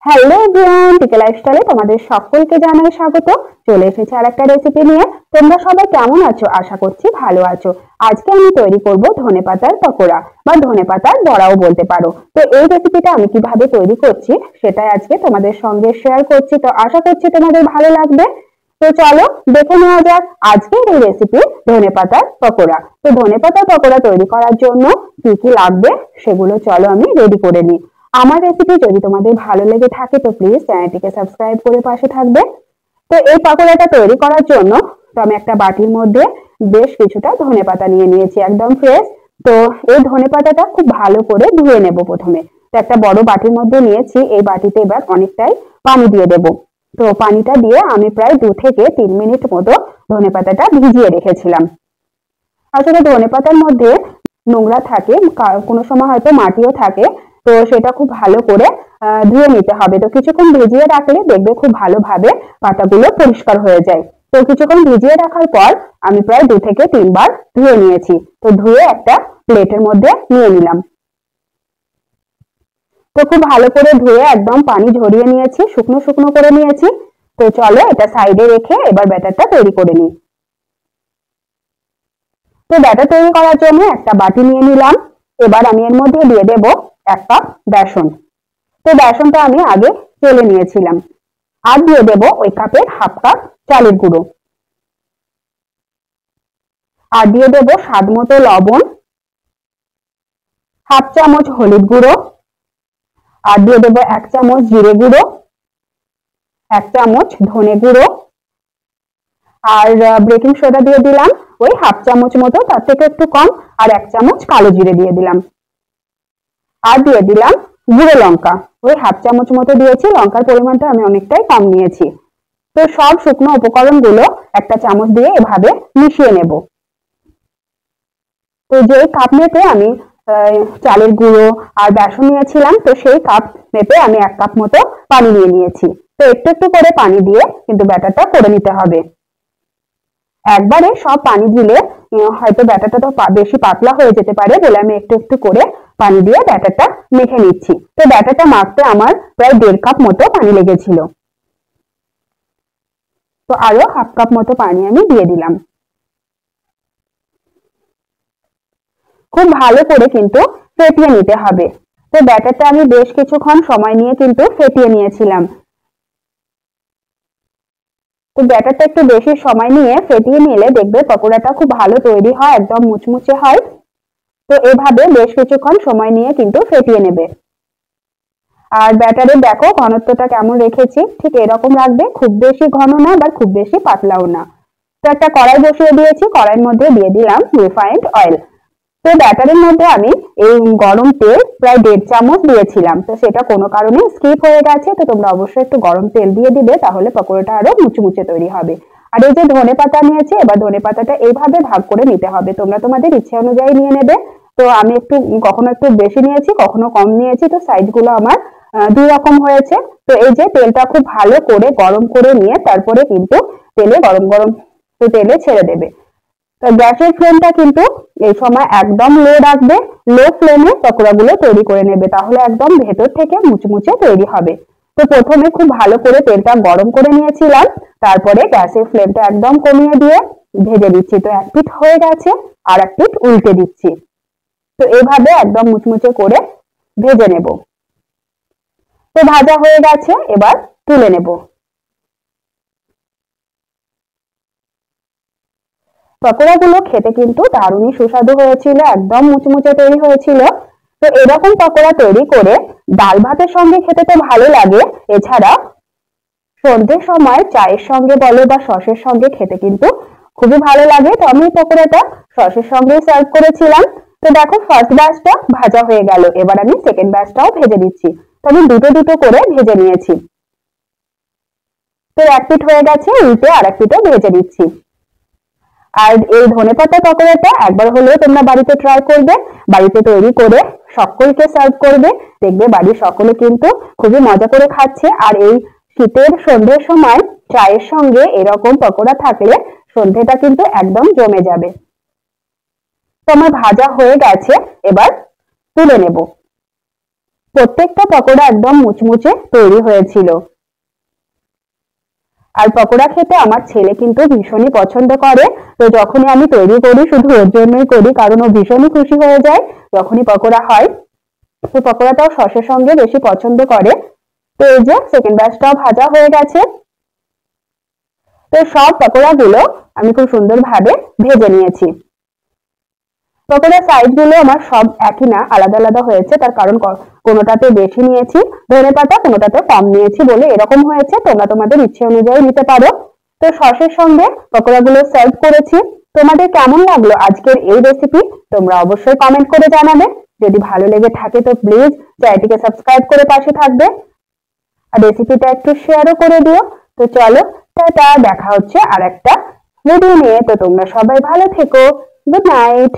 Hello everyone, টিকে লাইফস্টাইলে তোমাদের সকলকে জানাই স্বাগত। চলে এসেছি আরেকটা রেসিপি নিয়ে। তোমরা সবাই কেমন আছো? আশা করছি ভালো আছো। আজকে আমি তৈরি করব ধনেপাতার পকোড়া বা ধনেপাতার বড়াও বলতে পারো। তো এই রেসিপিটা আমি কিভাবে তৈরি করছি সেটাই আজকে তোমাদের সঙ্গে শেয়ার করছি। তো আশা করছি তোমাদের ভালো লাগবে। তো চলো দেখে নেওয়া যাক আজকের এই রেসিপি ধনেপাতার পকোড়া। তো ধনেপাতার পকোড়া তৈরি করার জন্য কি কি লাগবে সেগুলো চলো আমি রেডি করে নিই। আমার রেসিপি যদি তোমাদের ভালো লেগে থাকে তো প্লিজ চ্যানেলটিকে সাবস্ক্রাইব করে পাশে থাকবে। তো এই পকোড়াটা তৈরি করার জন্য তো আমি একটা বাটির মধ্যে বেশ কিছুটা ধনেপাতা নিয়ে নিয়েছি, একদম ফ্রেশ। তো এই ধনেপাতাটা খুব ভালো করে ধুয়ে নেব প্রথমে। তো একটা বড় বাটির মধ্যে নিয়েছি, এই বাটিতে এবার অনেকটাই পানি দিয়ে দেব। তো পানিটা দিয়ে আমি প্রায় 2 থেকে 3 মিনিট মতো ধনেপাতাটা ভিজিয়ে রেখেছিলাম। আসলে ধনেপাতার মধ্যে নোংরা থাকে, কোনো সময় হয়তো মাটিও থাকে। তো সেটা খুব ভালো করে ধুয়ে নিতে হবে। তো কিছুক্ষণ ভিজিয়ে রাখলে দেখবে খুব ভালোভাবে পাতাগুলো পরিষ্কার হয়ে যায়। তো কিছুক্ষণ ভিজিয়ে রাখার পর আমি প্রায় 2 থেকে 3 বার ধুয়ে নিয়েছি। তো ধুয়ে একটা প্লেটের মধ্যে নিয়ে নিলাম। তো খুব ভালো করে ধুয়ে একদম পানি ঝরিয়ে নিয়েছি, শুকনো শুকনো করে নিয়েছি। তো চলো এটা সাইডে রেখে এবার ব্যাটারটা তৈরি করে নিই। তো ব্যাটার তৈরি করার জন্য একটা বাটি নিয়ে নিলাম। এবার আমি এর মধ্যে দিয়ে দেব 1 কাপ বেসন। তো বেসনটা আমি আগে চেলে নিয়েছিলাম। আর দিয়ে দেব ওই কাপের 1/2 কাপ চালের গুঁড়ো। আর দিয়ে দেব স্বাদ মতো লবণ, 1/2 চামচ হলুদ গুঁড়ো, আর দিয়ে দেব 1 চামচ জিরে গুঁড়ো, 1 চামচ ধনে গুঁড়ো, আর বেকিং সোডা দিয়ে দিলাম ওই 1/2 চামচ মতো, তার থেকে একটু কম। আর 1 চামচ কালো জিরে দিয়ে দিলাম। আর দিয়ে দিলাম গুঁড়ো লঙ্কা, ওই 1/2 চামচ মতো দিয়েছি। লঙ্কার পরিমাণটা আমি অনেকটাই কম নিয়েছি। তো সব শুকনো উপকরণগুলো একটা চামচ দিয়ে এভাবে মিশিয়ে নেব। তো যেই কাপ মেপে আমি চালের গুঁড়ো আর বেসন নিয়েছিলাম, তো সেই কাপ মেপে আমি 1 কাপ মতো পানি নিয়ে নিয়েছি। তো একটু একটু করে পানি দিয়ে কিন্তু ব্যাটারটা করে নিতে হবে। একবারে সব পানি দিলে হয়তো ব্যাটারটা তো বেশি পাতলা হয়ে যেতে পারে বলে আমি একটু একটু করে পানি দিয়ে ব্যাটারটা মেখে নিচ্ছি। তো ব্যাটারটা মাখতে আমার প্রায় 1.5 কাপ মতো পানি লেগেছিল। তো আরো 1/2 কাপ মতো পানি আমি দিয়ে দিলাম। খুব ভালো করে কিন্তু ফেটিয়ে নিতে হবে। তো ব্যাটারটা আমি বেশ কিছুক্ষণ সময় নিয়ে কিন্তু ফেটিয়ে নিয়েছিলাম। তো ব্যাটারটা একটু বেশি সময় নিয়ে ফেটিয়ে নিলে দেখবে পকোড়াটা খুব ভালো তৈরি হয়, একদম মুচমুচে হয়। তো এভাবে বেশ কিছুক্ষণ সময় নিয়ে কিন্তু ফেটিয়ে নেবে। আর ব্যাটারে দেখো ঘনত্বটা কেমন রেখেছি, ঠিক এরকম রাখবে, খুব বেশি ঘন না বা খুব বেশি পাতলাও না। তো একটা কড়াই বসিয়ে দিয়েছি, কড়াইয়ের মধ্যে দিয়ে দিলাম রিফাইন্ড অয়েল। তো ব্যাটারের মধ্যে আমি এই গরম তেল প্রায় 1.5 চামচ দিয়েছিলাম। তো সেটা কোনো কারণে স্কিপ হয়ে গেছে। তো তোমরা অবশ্যই একটু গরম তেল দিয়ে দিবে, তাহলে পকোড়াটা আরো মুচমুচে তৈরি হবে। আর এই যে ধনেপাতা নিয়েছি, এবার ধনেপাতাটা এইভাবে ভাগ করে নিতে হবে। তোমরা তোমাদের ইচ্ছে অনুযায়ী নিয়ে নেবে। তো আমি কখনো একটু বেশি নিয়েছি, কখনো কম নিয়েছি। তো সাইজ গুলো আমার 2 রকম হয়েছে। তো এই যে তেলটা খুব ভালো করে গরম করে নিয়ে তারপরে কিন্তু গরম গরম তেলে ছেড়ে দেবে। তো গ্যাসের ফ্লেমটা কিন্তু এই সময় একদম লো রাখবে। লো ফ্লেমে পকোড়াগুলো তৈরি করে নেবে, তাহলে একদম ভেতর থেকে মুচমুচে তৈরি হবে। তো প্রথমে খুব ভালো করে তেলটা গরম করে নিয়েছিলাম, তারপরে গ্যাসের ফ্লেমটা একদম কমিয়ে দিয়ে ভেজে দিচ্ছি। তো এক পিঠ হয়ে গেছে, আর এক পিঠ উল্টে দিচ্ছি। তো এভাবে একদম মুচমুচে করে ভেজে নেব। তো ভাজা হয়ে গেছে, এবার তুলে নেব। পকোড়াগুলো খেতে কিন্তু দারুণই সুস্বাদু হয়েছিল, একদম মুচমুচে তৈরি হয়েছিল। তো এরকম পকোড়া তৈরি করে ডাল ভাতের সঙ্গে খেতে তো ভালো লাগে, এছাড়া সন্ধ্যের সময় চায়ের সঙ্গে বলো বা সসের সঙ্গে খেতে কিন্তু খুবই ভালো লাগে। তো আমি পকোড়াটা সসের সঙ্গেই সার্ভ করেছিলাম। তো দেখো ফার্স্ট ব্যাচটা ভাজা হয়ে গেল, এবার আমি সেকেন্ড ব্যাচটাও ভেজে দিচ্ছি। তো আমি দুটো দুটো করে ভেজে নিয়েছি। তো এক পিঠ হয়ে গেছে, উল্টে আর এক পিঠও ভেজে দিচ্ছি। আর এই ধনেপাতা পকোড়াটা একবার হলেও তোমরা বাড়িতে ট্রাই করবে, বাড়িতে তৈরি করে সকলকে সার্ভ করবে। দেখবে বাড়ির সকলে কিন্তু খুবই মজা করে খাচ্ছে। আর এই শীতের সন্ধ্যের সময় চায়ের সঙ্গে এরকম পকোড়া থাকলে সন্ধ্যেটা কিন্তু একদম জমে যাবে। তো আমার ভাজা হয়ে গেছে, এবার তুলে নেব। প্রত্যেকটা পকোড়া একদম মুচমুচে তৈরি হয়েছিল। আর পকোড়া খেতে আমার ছেলে কিন্তু ভীষণই পছন্দ করে। তো যখনই আমি তৈরি করি শুধু ওর জন্যই করি, কারণ ও ভীষণই খুশি হয়ে যায় যখনই পকোড়া হয়। তো পকোড়াটাও সসের সঙ্গে বেশি পছন্দ করে। তো এই যে সেকেন্ড ব্যাচটাও ভাজা হয়ে গেছে। তো সব পকোড়াগুলো আমি খুব সুন্দরভাবে ভেজে নিয়েছি। পকোড়ার সাইজগুলো আমার সব একই না, আলাদা আলাদা হয়েছে। তার কারণ কোনোটাতে বেশি নিয়েছি ধনেপাতা, কোনোটাতে কম নিয়েছি বলে এরকম হয়েছে। তোমরা তোমাদের ইচ্ছে অনুযায়ী নিতে পারো। তো সসের সঙ্গে পকোড়াগুলো সার্ভ করেছি। তোমাদের কেমন লাগলো আজকের এই রেসিপি তোমরা অবশ্যই কমেন্ট করে জানাবে। যদি ভালো লেগে থাকে তো প্লিজ চ্যানেলটিকে সাবস্ক্রাইব করে পাশে থাকবে, আর রেসিপিটা একটু শেয়ারও করে দিও। তো চলো টাটা, দেখা হচ্ছে আর একটা ভিডিও নিয়ে। তো তোমরা সবাই ভালো থেকো। Good night.